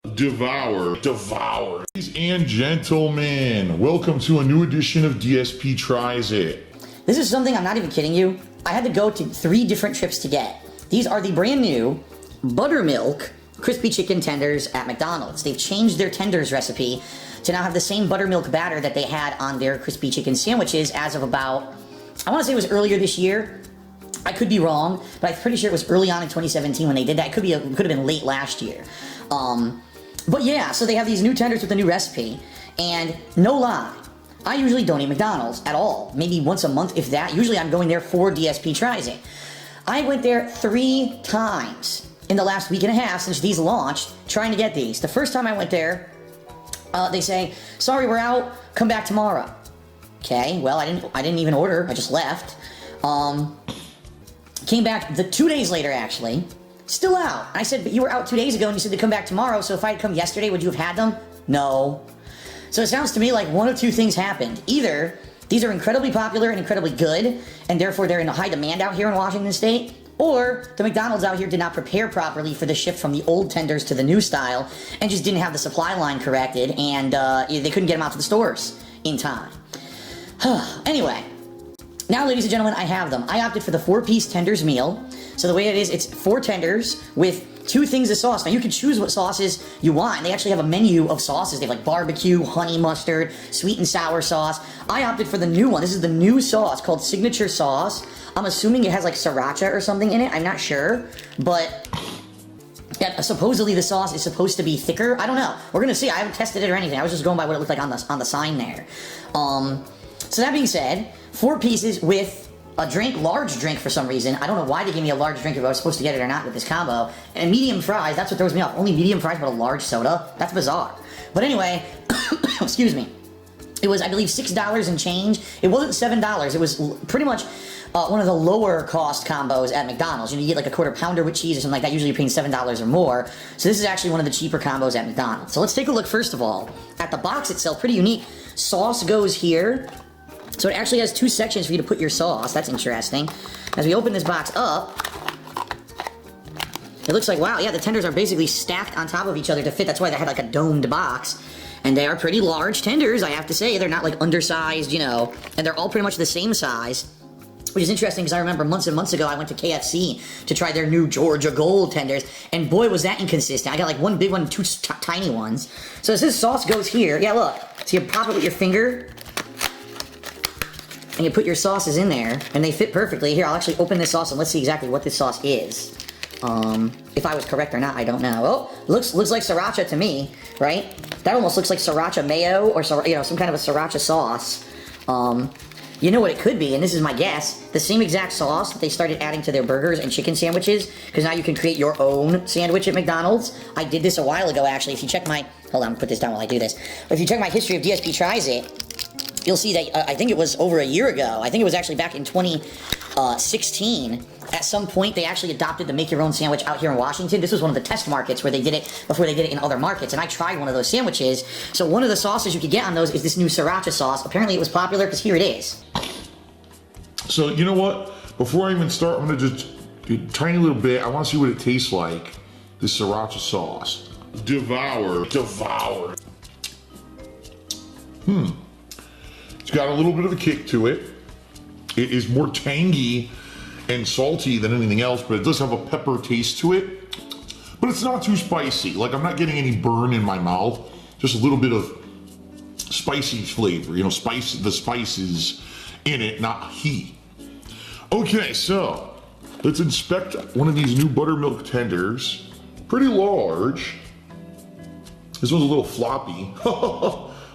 Devour. Ladies and gentlemen, welcome to a new edition of DSP Tries It. This is something I'm not even kidding you. I had to go to 3 different trips to get. These are the brand new buttermilk crispy chicken tenders at McDonald's. They've changed their tenders recipe to now have the same buttermilk batter that they had on their crispy chicken sandwiches as of about, I want to say it was earlier this year. I could be wrong, but I'm pretty sure it was early on in 2017 when they did that. It could have been late last year. But yeah, so they have these new tenders with the new recipe, and no lie, I usually don't eat McDonald's at all. Maybe once a month, if that. Usually I'm going there for DSP Tries It. I went there 3 times in the last week and a half since these launched, trying to get these. The first time I went there, they say, sorry, we're out, come back tomorrow. Okay, well, I didn't even order, I just left. Came back 2 days later, actually. Still out. I said, but you were out 2 days ago and you said to come back tomorrow, so if I had come yesterday, would you have had them? No. So it sounds to me like one of 2 things happened. Either these are incredibly popular and incredibly good, and therefore they're in high demand out here in Washington State, or the McDonald's out here did not prepare properly for the shift from the old tenders to the new style, and just didn't have the supply line corrected, and they couldn't get them out to the stores in time. Anyway, now, ladies and gentlemen, I have them. I opted for the 4-piece tenders meal. So the way it is, it's 4 tenders with 2 things of sauce. Now, you can choose what sauces you want, and they actually have a menu of sauces. They have like barbecue, honey mustard, sweet and sour sauce. I opted for the new one. This is the new sauce called Signature Sauce. I'm assuming it has like sriracha or something in it. I'm not sure, but yeah, supposedly the sauce is supposed to be thicker. I don't know. We're gonna see. I haven't tested it or anything. I was just going by what it looked like on the sign there. So that being said, 4 pieces with a drink, large drink for some reason. I don't know why they gave me a large drink if I was supposed to get it or not with this combo. And medium fries, that's what throws me off. Only medium fries but a large soda? That's bizarre. But anyway, excuse me. It was, I believe, $6 and change. It wasn't $7. It was pretty much one of the lower cost combos at McDonald's. You know, you get like a quarter pounder with cheese or something like that. Usually you're paying $7 or more. So this is actually one of the cheaper combos at McDonald's. So let's take a look first of all at the box itself. Pretty unique. Sauce goes here. So it actually has 2 sections for you to put your sauce. That's interesting. As we open this box up, it looks like, wow, yeah, the tenders are basically stacked on top of each other to fit. That's why they had like a domed box. And they are pretty large tenders, I have to say. They're not like undersized, you know, and they're all pretty much the same size. Which is interesting because I remember months and months ago I went to KFC to try their new Georgia Gold tenders, and boy was that inconsistent. I got like 1 big one and 2 tiny ones. So as this sauce goes here, yeah, look. So you pop it with your finger, and you put your sauces in there, and they fit perfectly. Here, I'll actually open this sauce, and let's see exactly what this sauce is. If I was correct or not, I don't know. Oh, looks like sriracha to me, right? That almost looks like sriracha mayo, or you know, some kind of a sriracha sauce. You know what it could be, and this is my guess, the same exact sauce that they started adding to their burgers and chicken sandwiches, because now you can create your own sandwich at McDonald's. I did this a while ago, actually. If you check my, hold on, put this down while I do this. If you check my history of DSP Tries It, you'll see that I think it was over a year ago. I think it was actually back in 2016. At some point, they actually adopted the make your own sandwich out here in Washington. This was one of the test markets where they did it before they did it in other markets. And I tried one of those sandwiches. So one of the sauces you could get on those is this new sriracha sauce. Apparently it was popular because here it is. So you know what? Before I even start, I'm gonna just do a tiny little bit. I want to see what it tastes like. This sriracha sauce. Devour. It's got a little bit of a kick to it. It is more tangy and salty than anything else, but it does have a pepper taste to it. But it's not too spicy. Like, I'm not getting any burn in my mouth. Just a little bit of spicy flavor. You know, the spices in it, not heat. Okay, so let's inspect one of these new buttermilk tenders. Pretty large. This one's a little floppy.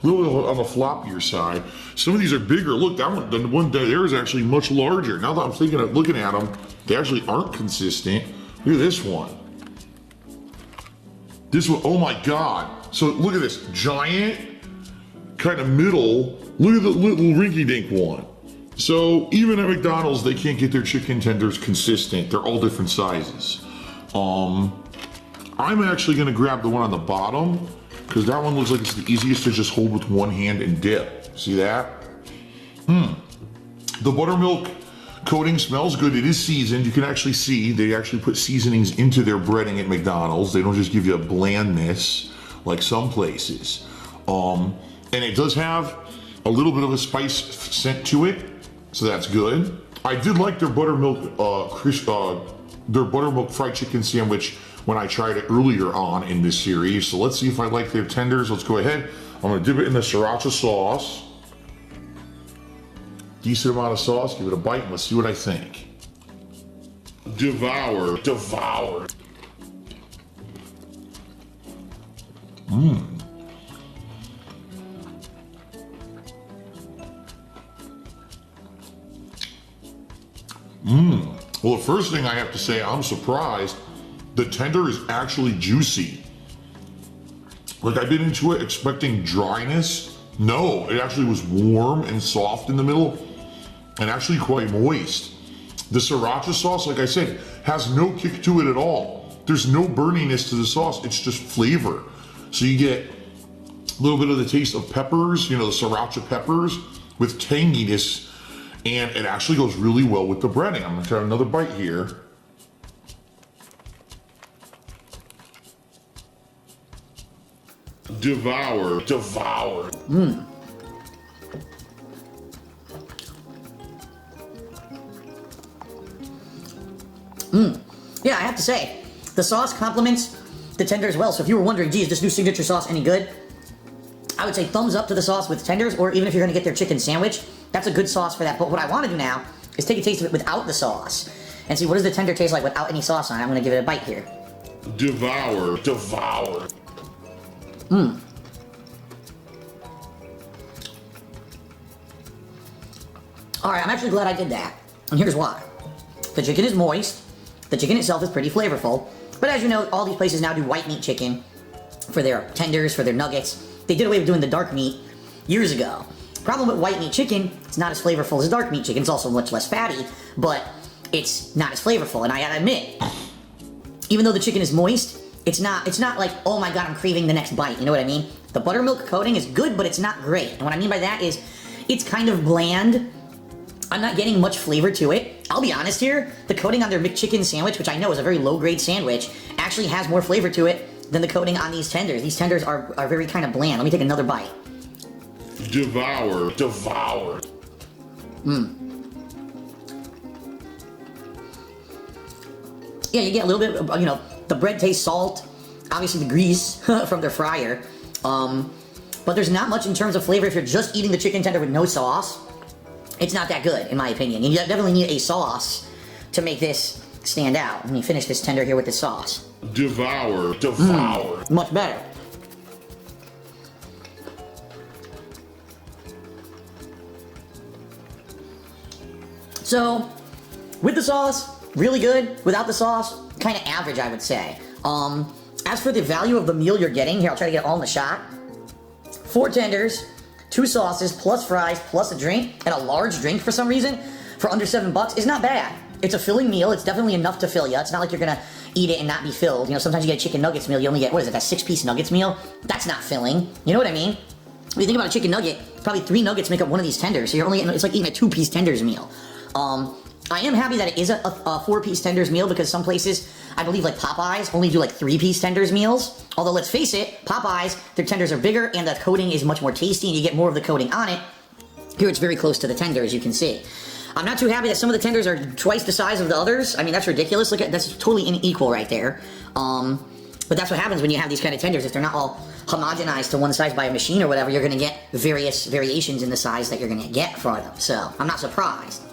A little on the floppier side. Some of these are bigger. Look, that one, the one there is actually much larger. Now that I'm thinking of looking at them, they actually aren't consistent. Look at this one. This one, oh my God. So look at this, giant, kind of middle. Look at the little rinky-dink one. So even at McDonald's, they can't get their chicken tenders consistent. They're all different sizes. I'm actually gonna grab the one on the bottom, because that one looks like it's the easiest to just hold with one hand and dip. See that? The buttermilk coating smells good. It is seasoned. You can actually see they actually put seasonings into their breading at McDonald's. They don't just give you a blandness. like some places. And it does have a little bit of a spice scent to it, so that's good. I did like their buttermilk fried chicken sandwich when I tried it earlier on in this series. So let's see if I like their tenders. Let's go ahead. I'm gonna dip it in the sriracha sauce. Decent amount of sauce, give it a bite, and let's see what I think. Devour. Well, the first thing I have to say, I'm surprised. The tender is actually juicy. Like, I've been into it expecting dryness. No, it actually was warm and soft in the middle and actually quite moist. The sriracha sauce, like I said, has no kick to it at all. There's no burniness to the sauce, it's just flavor. So you get a little bit of the taste of peppers, you know, the sriracha peppers with tanginess, and it actually goes really well with the breading. I'm gonna try another bite here. Devour. Yeah, I have to say, the sauce complements the tenders well. So if you were wondering, geez, is this new signature sauce any good? I would say thumbs up to the sauce with tenders, or even if you're gonna get their chicken sandwich, that's a good sauce for that. But what I wanna do now is take a taste of it without the sauce and see what does the tender taste like without any sauce on it. I'm gonna give it a bite here. Devour. Alright, I'm actually glad I did that. And here's why. The chicken is moist. The chicken itself is pretty flavorful. But as you know, all these places now do white meat chicken for their tenders, for their nuggets. They did away with doing the dark meat years ago. Problem with white meat chicken, it's not as flavorful as dark meat chicken. It's also much less fatty, but it's not as flavorful. And I gotta admit, even though the chicken is moist, it's not like, oh my god, I'm craving the next bite. You know what I mean? The buttermilk coating is good, but it's not great. And what I mean by that is, it's kind of bland. I'm not getting much flavor to it. I'll be honest here, the coating on their McChicken sandwich, which I know is a very low-grade sandwich, actually has more flavor to it than the coating on these tenders. These tenders are very kind of bland. Let me take another bite. Devour. Yeah, you get a little bit of, you know, the bread tastes salt, obviously the grease from their fryer, but there's not much in terms of flavor if you're just eating the chicken tender with no sauce. It's not that good, in my opinion. And you definitely need a sauce to make this stand out. Let me finish this tender here with the sauce. Devour. Much better. So, with the sauce, really good. Without the sauce, kind of average, I would say. As for the value of the meal you're getting, here, I'll try to get it all in the shot. 4 tenders, 2 sauces, plus fries, plus a drink, and a large drink for some reason, for under $7 is not bad. It's a filling meal. It's definitely enough to fill you. It's not like you're gonna eat it and not be filled. You know, sometimes you get a chicken nuggets meal, you only get, what is it, a 6-piece nuggets meal? That's not filling. You know what I mean? When you think about a chicken nugget, probably 3 nuggets make up one of these tenders, so you're only, it's like eating a 2-piece tenders meal. I am happy that it is a 4-piece tenders meal, because some places, I believe like Popeyes, only do like 3-piece tenders meals. Although let's face it, Popeyes, their tenders are bigger and the coating is much more tasty and you get more of the coating on it. Here it's very close to the tender, as you can see. I'm not too happy that some of the tenders are twice the size of the others. I mean, that's ridiculous. Look at, that's totally unequal right there. But that's what happens when you have these kind of tenders. If they're not all homogenized to one size by a machine or whatever, you're gonna get various variations in the size that you're gonna get for them. So, I'm not surprised.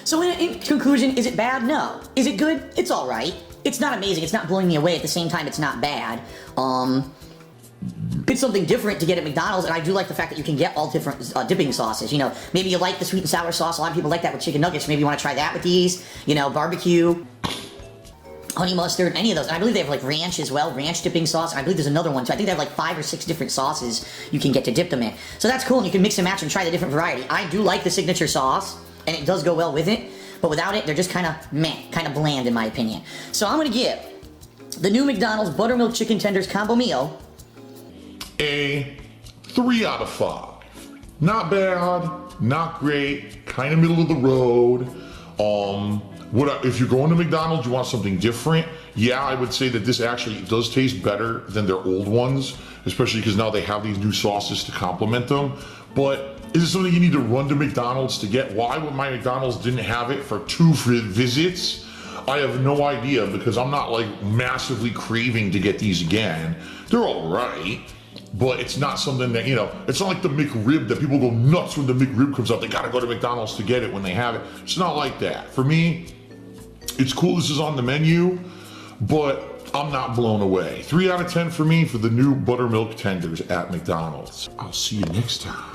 So in conclusion, is it bad? No. Is it good? It's alright. It's not amazing. It's not blowing me away. At the same time, it's not bad. It's something different to get at McDonald's, and I do like the fact that you can get all different dipping sauces. You know, maybe you like the sweet and sour sauce. A lot of people like that with chicken nuggets. Maybe you want to try that with these. You know, barbecue, honey mustard, any of those. And I believe they have like ranch as well, ranch dipping sauce. And I believe there's another one too. I think they have like 5 or 6 different sauces you can get to dip them in. So that's cool, and you can mix and match and try the different variety. I do like the signature sauce, and it does go well with it. But without it, they're just kind of meh, kind of bland in my opinion. So I'm going to give the new McDonald's Buttermilk Chicken Tenders Combo Meal a 3 out of 5. Not bad, not great, kind of middle of the road. If you're going to McDonald's, you want something different. Yeah, I would say that this actually does taste better than their old ones, especially because now they have these new sauces to complement them. But is it something you need to run to McDonald's to get? Why would my McDonald's didn't have it for 2 visits? I have no idea, because I'm not like massively craving to get these again. They're all right, but it's not something that, you know, it's not like the McRib that people go nuts when the McRib comes out. They gotta go to McDonald's to get it when they have it. It's not like that. For me, it's cool this is on the menu, but I'm not blown away. 3 out of 10 for me for the new buttermilk tenders at McDonald's. I'll see you next time.